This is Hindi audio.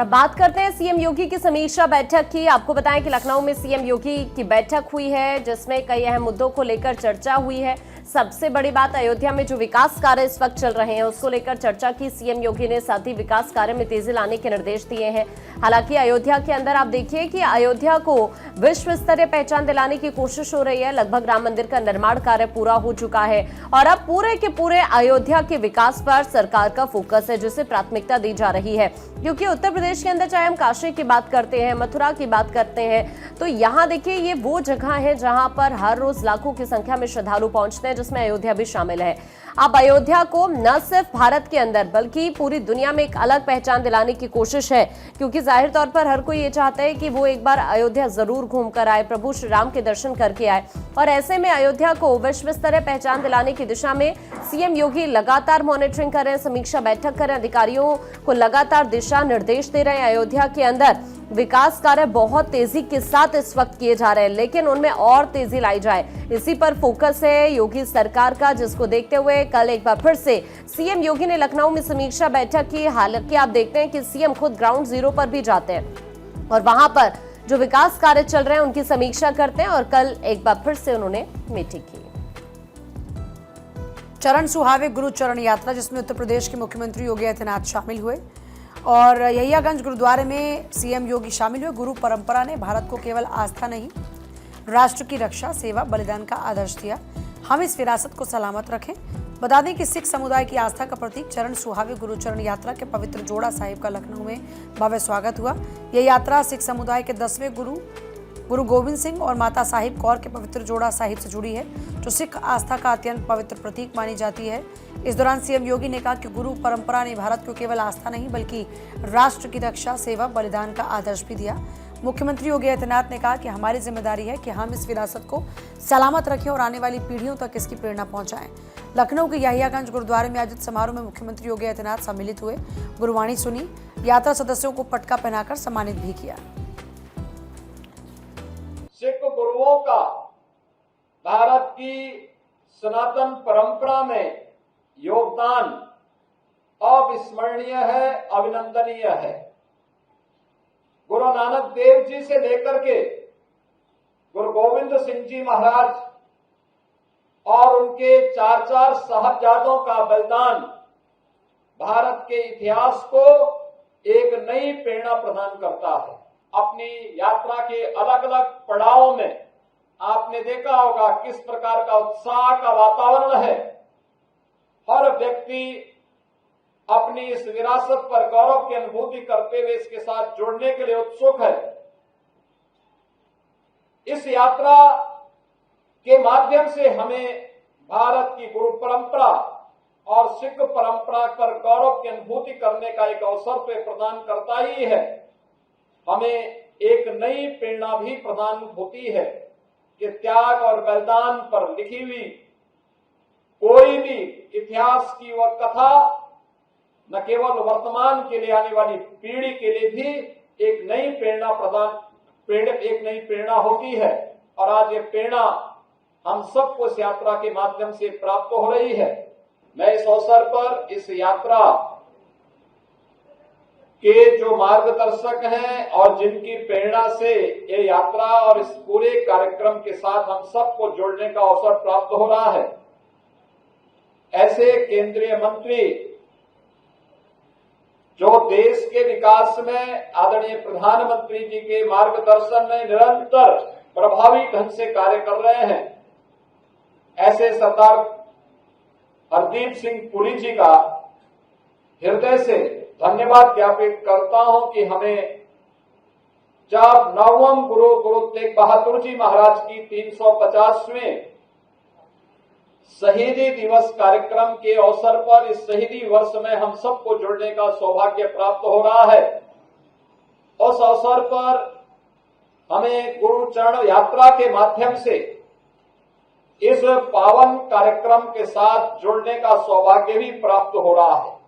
और अब बात करते हैं सीएम योगी की समीक्षा बैठक की। आपको बताएं कि लखनऊ में सीएम योगी की बैठक हुई है, जिसमें कई अहम मुद्दों को लेकर चर्चा हुई है। सबसे बड़ी बात, अयोध्या में जो विकास कार्य इस वक्त चल रहे हैं उसको लेकर चर्चा की सीएम योगी ने। साथ ही विकास कार्य में तेजी लाने के निर्देश दिए हैं। हालांकि अयोध्या के अंदर आप देखिए कि अयोध्या को विश्व स्तरीय पहचान दिलाने की कोशिश हो रही है। लगभग राम मंदिर का निर्माण कार्य पूरा हो चुका है और अब पूरे के पूरे अयोध्या के विकास पर सरकार का फोकस है, जिसे प्राथमिकता दी जा रही है। क्योंकि उत्तर प्रदेश के अंदर चाहे हम काशी की बात करते हैं, मथुरा की बात करते हैं, तो यहाँ देखिए ये वो जगह है जहां पर हर रोज लाखों की संख्या में श्रद्धालु पहुंचते हैं, जिसमें अयोध्या भी शामिल है। अब अयोध्या को न सिर्फ भारत के अंदर बल्कि पूरी दुनिया में एक अलग पहचान दिलाने की कोशिश है, क्योंकि जाहिर तौर पर हर कोई ये चाहता है कि वो एक बार अयोध्या जरूर घूमकर आए, प्रभु श्री राम के दर्शन करके आए। और ऐसे में अयोध्या को विश्व स्तरीय पहचान दिलाने की दिशा में सीएम योगी लगातार मॉनिटरिंग कर रहे हैं, समीक्षा बैठक कर रहे हैं, अधिकारियों को लगातार दिशा निर्देश दे रहे हैं। अयोध्या के अंदर विकास कार्य बहुत तेजी के साथ इस वक्त किए जा रहे हैं, लेकिन उनमें और तेजी लाई जाए, इसी पर फोकस है योगी सरकार का, जिसको देखते हुए कल एक बार फिर से सीएम योगी ने लखनऊ में समीक्षा बैठक की। हालांकि आप देखते हैं कि सीएम खुद ग्राउंड जीरो पर भी जाते हैं और वहां पर जो विकास कार्य चल रहे हैं उनकी समीक्षा करते हैं। और कल एक बार फिर से उन्होंने मीटिंग की। चरण सुहावे गुरु चरण यात्रा, जिसमें उत्तर प्रदेश के मुख्यमंत्री योगी आदित्यनाथ शामिल हुए और यहियागंज गुरुद्वारे में सीएम योगी शामिल हुए। गुरु परंपरा ने भारत को केवल आस्था नहीं, राष्ट्र की रक्षा, सेवा, बलिदान का आदर्श दिया। हम इस विरासत को सलामत रखें। बता दें कि सिख समुदाय की आस्था का प्रतीक चरण सुहावे गुरु चरण यात्रा के पवित्र जोड़ा साहिब का लखनऊ में भव्य स्वागत हुआ। यह यात्रा सिख समुदाय के 10वें गुरु गोविंद सिंह और माता साहिब कौर के पवित्र जोड़ा साहिब से जुड़ी है, जो सिख आस्था का अत्यंत पवित्र प्रतीक मानी जाती है। इस दौरान सीएम योगी ने कहा कि गुरु परंपरा ने भारत को केवल आस्था नहीं बल्कि राष्ट्र की रक्षा, सेवा, बलिदान का आदर्श भी दिया। मुख्यमंत्री योगी आदित्यनाथ ने कहा कि हमारी जिम्मेदारी है कि हम इस विरासत को सलामत रखें और आने वाली पीढ़ियों तक इसकी प्रेरणा पहुंचाएं। लखनऊ के यहियागंज गुरुद्वारे में आयोजित समारोह में मुख्यमंत्री योगी आदित्यनाथ सम्मिलित हुए, गुरुवाणी सुनी, यात्रा सदस्यों को पटका पहनाकर सम्मानित भी किया। सिख गुरुओं का भारत की सनातन परंपरा में योगदान अविस्मरणीय है, अभिनंदनीय है। गुरु नानक देव जी से लेकर के गुरु गोविंद सिंह जी महाराज और उनके 4 साहबजादों का बलिदान भारत के इतिहास को एक नई प्रेरणा प्रदान करता है। अपनी यात्रा के अलग अलग पड़ावों में आपने देखा होगा किस प्रकार का उत्साह का वातावरण है। हर व्यक्ति अपनी इस विरासत पर गौरव की अनुभूति करते हुए इसके साथ जुड़ने के लिए उत्सुक है। इस यात्रा के माध्यम से हमें भारत की गुरु परंपरा और सिख परंपरा पर गौरव की अनुभूति करने का एक अवसर पे प्रदान करता ही है, हमें एक नई प्रेरणा भी प्रदान होती है कि त्याग और बलिदान पर लिखी हुई कोई भी इतिहास की वह कथा न केवल वर्तमान के लिए, आने वाली पीढ़ी के लिए भी एक नई प्रेरणा होती है। और आज ये प्रेरणा हम सबको इस यात्रा के माध्यम से प्राप्त हो रही है। मैं इस अवसर पर इस यात्रा के जो मार्गदर्शक हैं और जिनकी प्रेरणा से ये यात्रा और इस पूरे कार्यक्रम के साथ हम सबको जोड़ने का अवसर प्राप्त हो रहा है, ऐसे केंद्रीय मंत्री जो देश के विकास में आदरणीय प्रधानमंत्री जी के मार्गदर्शन में निरंतर प्रभावी ढंग से कार्य कर रहे हैं, ऐसे सरदार हरदीप सिंह पुरी जी का हृदय से धन्यवाद ज्ञापित करता हूं कि हमें जब 9वें गुरु तेग बहादुर जी महाराज की 350वें शहीदी दिवस कार्यक्रम के अवसर पर इस शहीदी वर्ष में हम सबको जुड़ने का सौभाग्य प्राप्त हो रहा है। उस अवसर पर हमें गुरु चरण यात्रा के माध्यम से इस पावन कार्यक्रम के साथ जुड़ने का सौभाग्य भी प्राप्त हो रहा है।